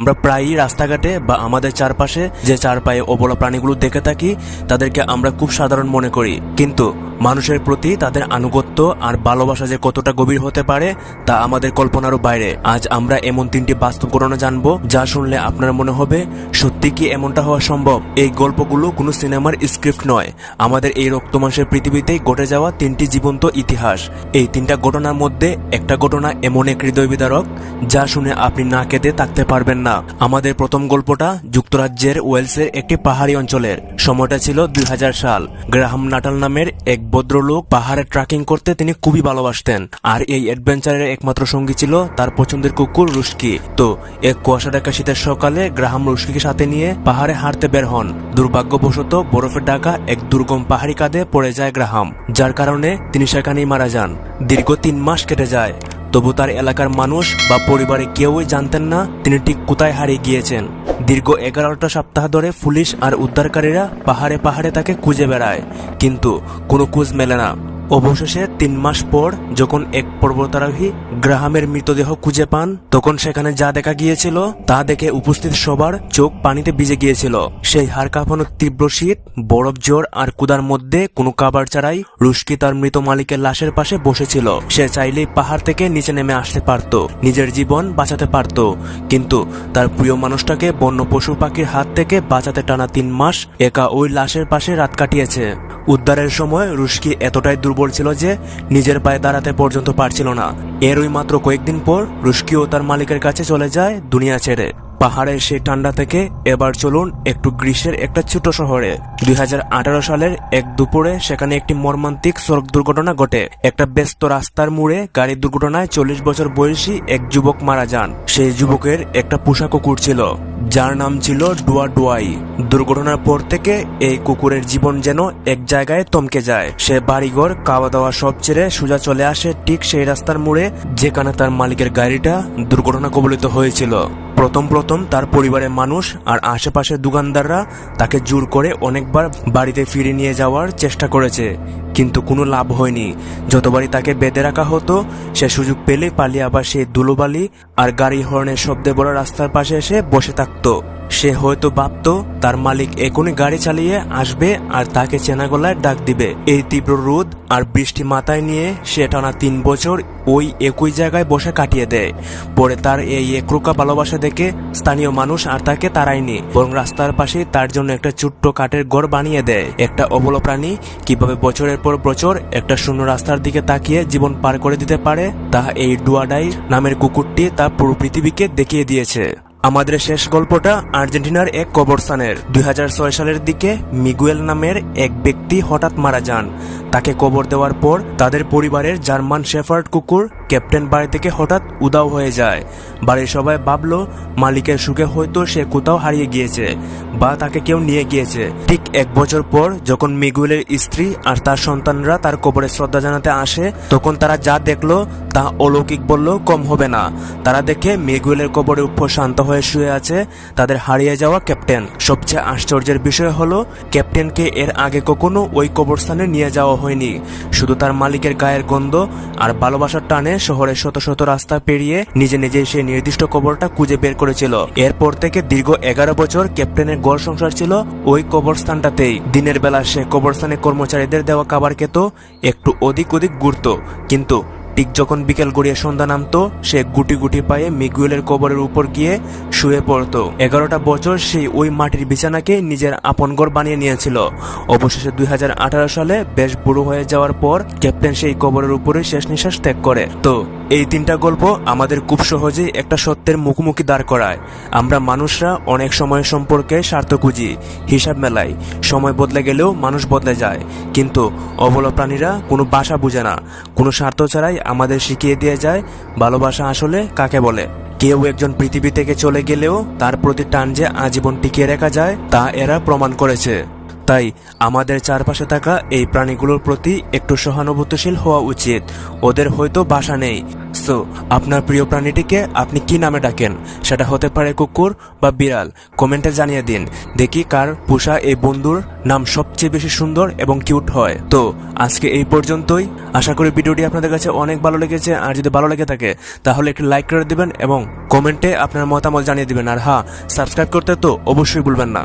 আমরা প্রায়ই রাস্তাঘাটে বা আমাদের চারপাশে যে চার পায়ে অবলা প্রাণীগুলো দেখে থাকি তাদেরকে আমরা খুব সাধারণ মনে করি, কিন্তু মানুষের প্রতি তাদের আনুগত্য আর ভালোবাসা যে কতটা গভীর হতে পারে তা আমাদের কল্পনারও বাইরে। আজ আমরা এমন তিনটি বাস্তব ঘটনা জানবো যা শুনলে আপনার মনে হবে সত্যি কি এমনটা হওয়া সম্ভব। এই গল্পগুলো কোনো সিনেমার স্ক্রিপ্ট নয়, আমাদের এই রক্তমাংসের পৃথিবীতেই ঘটে যাওয়া তিনটি জীবন্ত ইতিহাস। এই তিনটা ঘটনার মধ্যে একটা ঘটনা এমন এক হৃদয় বিদারক যা শুনে আপনি না কেঁদে থাকতে পারবেন না। আমাদের প্রথম গল্পটা যুক্তরাজ্যের ওয়েলসের একটি পাহাড়ি অঞ্চলের। সময়টা ছিল 2000 সাল। গ্রাহাম নাটাল নামের এক ভদ্রলোক পাহাড়ে ট্রেকিং করতে তিনি খুবই ভালোবাসতেন, আর এই অ্যাডভেঞ্চারের একমাত্র সঙ্গী ছিল তার পছন্দের কুকুর রুস্কি। তো এক কুয়াশা ঢাকা শীতের সকালে গ্রাহাম রুস্কিকে সাথে নিয়ে পাহাড়ে হাঁটতে বের হন। দুর্ভাগ্যবশত বরফে ঢাকা এক দুর্গম পাহাড়ি কাঁধে পড়ে যায় গ্রাহাম, যার কারণে তিনি সেখানেই মারা যান। দীর্ঘ 3 মাস কেটে যায়, তবু তার এলাকার মানুষ বা পরিবারে কেউই জানতেন না তিনি ঠিক কোথায় হারিয়ে গিয়েছেন। দীর্ঘ 11টা সপ্তাহ ধরে পুলিশ আর উদ্ধারকারীরা পাহাড়ে পাহাড়ে তাকে খুঁজে বেড়ায়, কিন্তু কোনো খোঁজ মেলে না। অবশেষে 3 মাস পর যখন এক পর্বতারোহী গ্রাহামের মৃতদেহ খুঁজে পান, তখন সেখানে যা দেখা গিয়েছিল তা দেখে উপস্থিত সবার চোখ পানিতে ভিজে গিয়েছিল। সেই হাড় কাঁপানো তীব্র শীত, বরফ, জ্বর আর ক্ষুধার মধ্যে কোনো খাবার ছাড়াই রুস্কি তার মৃত মালিকের লাশের পাশে বসেছিল। সে চাইলেই পাহাড় থেকে নিচে নেমে আসতে পারত, নিজের জীবন বাঁচাতে পারত, কিন্তু তার প্রিয় মানুষটাকে বন্য পশু পাখির হাত থেকে বাঁচাতে টানা 3 মাস একা ওই লাশের পাশে রাত কাটিয়েছে। উদ্ধারের সময় রুস্কি এতটাই দুর্বল ছিল যে নিজের পায়ে দাঁড়াতে পর্যন্ত পারছিল না। এরই মাত্র কয়েকদিন পর রুস্কিও তার মালিকের কাছে চলে যায় দুনিয়া ছেড়ে। পাহাড়ের সেই ঠান্ডা থেকে এবার চলুন একটু গ্রীষ্মের একটা ছোট শহরে। 2018 সালের এক দুপুরে সেখানে একটি মর্মান্তিক সড়ক দুর্ঘটনা ঘটে। একটা ব্যস্ত রাস্তার মোড়ে গাড়ির দুর্ঘটনায় 40 বছর বয়সী এক যুবক মারা যান। সেই যুবকের একটা পোষা কুকুর ছিল যার নাম ছিল ডুয়া ডুয়াই। দুর্ঘটনার পর থেকে এই কুকুরের জীবন যেন এক জায়গায় থমকে যায়। সে বাড়িঘর, খাওয়া দাওয়া সব ছেড়ে সোজা চলে আসে ঠিক সেই রাস্তার মোড়ে যেখানে তার মালিকের গাড়িটা দুর্ঘটনা কবলিত হয়েছিল। প্রথম তার পরিবারের মানুষ আর আশেপাশের দোকানদাররা তাকে জোর করে অনেকবার বাড়িতে ফিরে নিয়ে যাওয়ার চেষ্টা করেছে, কিন্তু কোনো লাভ হয়নি। যতবারই তাকে বেঁধে রাখা হতো সে সুযোগ পেলে পালিয়ে আবার সেই ধুলোবালি আর গাড়ি হর্নের শব্দে বড় রাস্তার পাশে এসে বসে থাকতো। সে হয়তো ভাবতো তার মালিক এখনই গাড়ি চালিয়ে আসবে আর তাকে চেনা গলায় ডাক দিবে। এই তীব্র রোদ আর বৃষ্টি মাথায় নিয়ে সে টানা 3 বছর ওই একই জায়গায় বসে কাটিয়ে দেয়। পরে তার এই একরুকা ভালোবাসা দেখে স্থানীয় মানুষ আর তাকে তাড়ায়নি, বরং রাস্তার পাশে তার জন্য একটা ছোট্ট কাঠের ঘর বানিয়ে দেয়। একটা অবলা প্রাণী কিভাবে বছরের পর বছর একটা শূন্য রাস্তার দিকে তাকিয়ে জীবন পার করে দিতে পারে তা এই ডুয়াডাই নামের কুকুরটি তার পুরো পৃথিবীকে দেখিয়ে দিয়েছে। আমাদের শেষ গল্পটা আর্জেন্টিনার এক কবরস্থানের। 2006 সালের দিকে মিগুয়েল নামের এক ব্যক্তি হঠাৎ মারা যান। তাকে কবর দেওয়ার পর তাদের পরিবারের জার্মান শেফার্ড কুকুর ক্যাপ্টেন বাড়ি থেকে হঠাৎ উধাও হয়ে যায়। বাড়ির সবাই ভাবলো মালিকের সুখে হয়তো সে কোথাও হারিয়ে গিয়েছে বা তাকে কেউ নিয়ে গিয়েছে। ঠিক 1 বছর পর যখন মিগুয়েলের স্ত্রী আর তার সন্তানরা তার কবরে শ্রদ্ধা জানাতে আসে, তখন তারা যা দেখলো তা অলৌকিক বললেও কম হবে না। তারা দেখে মিগুয়েলের কবরের উপর শান্ত হয়ে শুয়ে আছে তাদের হারিয়ে যাওয়া ক্যাপ্টেন। সবচেয়ে আশ্চর্যের বিষয় হলো ক্যাপ্টেনকে এর আগে কখনো ওই কবরস্থানে নিয়ে যাওয়া হয়নি। শুধু তার মালিকের গায়ের গন্ধ আর ভালোবাসার টানে শহরের শত শত রাস্তা পেরিয়ে নিজে নিজেই সেই নির্দিষ্ট কবরটা খুঁজে বের করেছিল। এরপর থেকে দীর্ঘ 11 বছর ক্যাপ্টেনের ঘর সংসার ছিল ওই কবরস্থানটাতেই। দিনের বেলা সে কবরস্থানে কর্মচারীদের দেওয়া খাবার খেত, একটু অধিক ঘুরত, কিন্তু ঠিক যখন বিকেল গড়িয়ে সন্ধ্যা নামতো সে গুটি গুটি পায়ে মিগুয়েলের কবরের উপর গিয়ে শুয়ে পড়তো। 11টা বছর সেই ওই মাটির বিছানাকে নিজের আপন ঘর বানিয়ে নিয়েছিল। অবশেষে 2018 সালে বেশ বুড়ো হয়ে যাওয়ার পর ক্যাপ্টেন সেই কবরের উপরে শেষ নিঃশ্বাস ত্যাগ করে। তো এই 3টা গল্প আমাদের খুব সহজেই একটা সত্যের মুখোমুখি দাঁড় করায়। আমরা মানুষরা অনেক সময় সম্পর্কে স্বার্থ খুঁজি, হিসাব মেলাই। সময় বদলে গেলেও মানুষ বদলে যায়, কিন্তু অবলা প্রাণীরা কোনো ভাষা বুঝে না, কোনো স্বার্থ ছাড়াই আমাদের শিখিয়ে দিয়ে যায় ভালোবাসা আসলে কাকে বলে। কেউ একজন পৃথিবী থেকে চলে গেলেও তার প্রতি টান যে আজীবন টিকিয়ে রাখা যায় তা এরা প্রমাণ করেছে। তাই আমাদের চারপাশে থাকা এই প্রাণীগুলোর প্রতি একটু সহানুভূতিশীল হওয়া উচিত। ওদের হয়তো বাসা নেই, সো আপনার প্রিয় প্রাণীটিকে আপনি কি নামে ডাকেন? সেটা হতে পারে কুকুর বা বিড়াল। কমেন্টে জানিয়ে দিন, দেখি কার পোষা এই বন্ধুর নাম সবচেয়ে বেশি সুন্দর এবং কিউট হয়। তো আজকে এই পর্যন্তই। আশা করি ভিডিওটি আপনাদের কাছে অনেক ভালো লেগেছে। আর যদি ভালো লেগে থাকে তাহলে একটু লাইক করে দিবেন এবং কমেন্টে আপনার মতামত জানিয়ে দিবেন। আর হ্যাঁ, সাবস্ক্রাইব করতে তো অবশ্যই ভুলবেন না।